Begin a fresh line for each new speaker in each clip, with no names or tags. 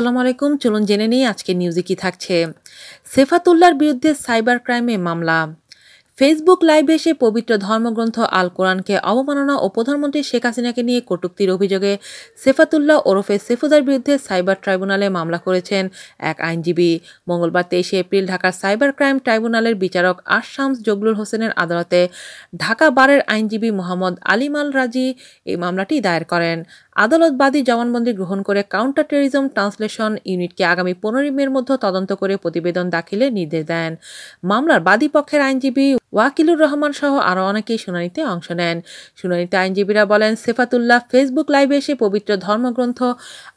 আসসালামু আলাইকুম। চলুন জেনে নিই আজকের নিউজে কি থাকছে। সেফাতুল্লাহর বিরুদ্ধে সাইবার ক্রাইমে মামলা। ফেসবুক লাইভে এসে পবিত্র ধর্মগ্রন্থ আল কোরআনকে অবমাননা ও প্রধানমন্ত্রী শেখ হাসিনাকে নিয়ে কটূক্তির অভিযোগে সেফাতুল্লাহ ওরফে সেফুদার বিরুদ্ধে সাইবার ট্রাইব্যুনালে মামলা করেছেন এক আইনজীবী। মঙ্গলবার 23 এপ্রিল ঢাকার সাইবার ক্রাইম ট্রাইব্যুনালের বিচারক শামস জগলুল হোসেনের আদালতে ঢাকা বারের আইনজীবী মোহাম্মদ আলিম আল রাজি এই মামলাটি দায়ের করেন। আদালত বাদী জবানবন্দি গ্রহণ করে কাউন্টার টেররিজম ট্রান্সলেশন ইউনিটকে আগামী 15 মের মধ্যে তদন্ত করে প্রতিবেদন দাখিলের নির্দেশ দেন। মামলার বাদী পক্ষের আইনজীবী ওয়াকিলুর রহমান সহ আরও অনেকেই শুনানিতে অংশ নেন। শুনানিতে আইনজীবীরা বলেন, সেফাতুল্লাহ ফেসবুক লাইভে এসে পবিত্র ধর্মগ্রন্থ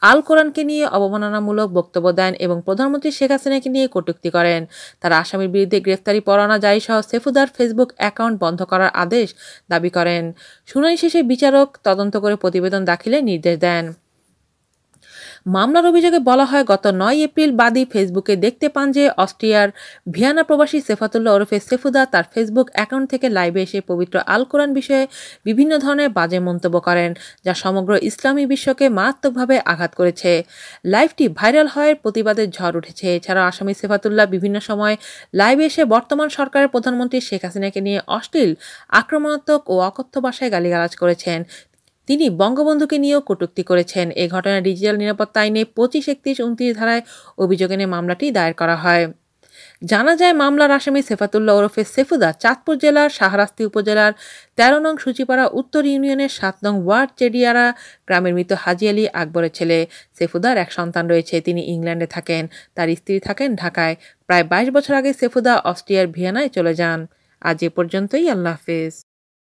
আল কোরআনকে নিয়ে অবমাননামূলক বক্তব্য দেন এবং প্রধানমন্ত্রী শেখ হাসিনাকে নিয়ে কটূক্তি করেন। তারা আসামির বিরুদ্ধে গ্রেফতারি পরোয়ানা জারি সহ সেফুদার ফেসবুক অ্যাকাউন্ট বন্ধ করার আদেশ দাবি করেন। শুনানি শেষে বিচারক তদন্ত করে প্রতিবেদন দাখিলের নির্দেশ দেন। মামলার অভিযোগে বলা হয়, গত 9 এপ্রিল বাদী ফেসবুকে দেখতে পান যে অস্ট্রিয়ার ভিয়েনা প্রবাসী সেফাতুল্লাহ ওরফে সেফুদা তার ফেসবুক অ্যাকাউন্ট থেকে লাইভে এসে পবিত্র আল কোরআন বিষয়ে বিভিন্ন ধরনের বাজে মন্তব্য করেন, যা সমগ্র ইসলামী বিশ্বকে মারাত্মকভাবে আঘাত করেছে। লাইভটি ভাইরাল হওয়ার প্রতিবাদের ঝড় উঠেছে। এছাড়াও আসামি সেফাতুল্লাহ বিভিন্ন সময় লাইভে এসে বর্তমান সরকারের প্রধানমন্ত্রী শেখ হাসিনাকে নিয়ে অশ্লীল, আক্রমণাত্মক ও অকথ্য ভাষায় গালিগালাজ করেছেন। তিনি বঙ্গবন্ধুকে নিয়েও কটূক্তি করেছেন। এই ঘটনায় ডিজিটাল নিরাপত্তা আইনে 25, 31, 29 ধারায় অভিযোগ এনে মামলাটি দায়ের করা হয়। জানা যায়, মামলার আসামি সেফাতুল্লাহ ওরফে সেফুদা চাঁদপুর জেলার শাহরাস্তি উপজেলার 13 নং সূচিপাড়া উত্তর ইউনিয়নের 7 নং ওয়ার্ড চেডিয়ারা গ্রামের মৃত হাজি আলী আকবরের ছেলে। সেফুদার এক সন্তান রয়েছে, তিনি ইংল্যান্ডে থাকেন, তার স্ত্রী থাকেন ঢাকায়। প্রায় 22 বছর আগে সেফুদা অস্ট্রিয়ার ভিয়েনায় চলে যান। আজ এ পর্যন্তই। আল্লাহ হাফেজ।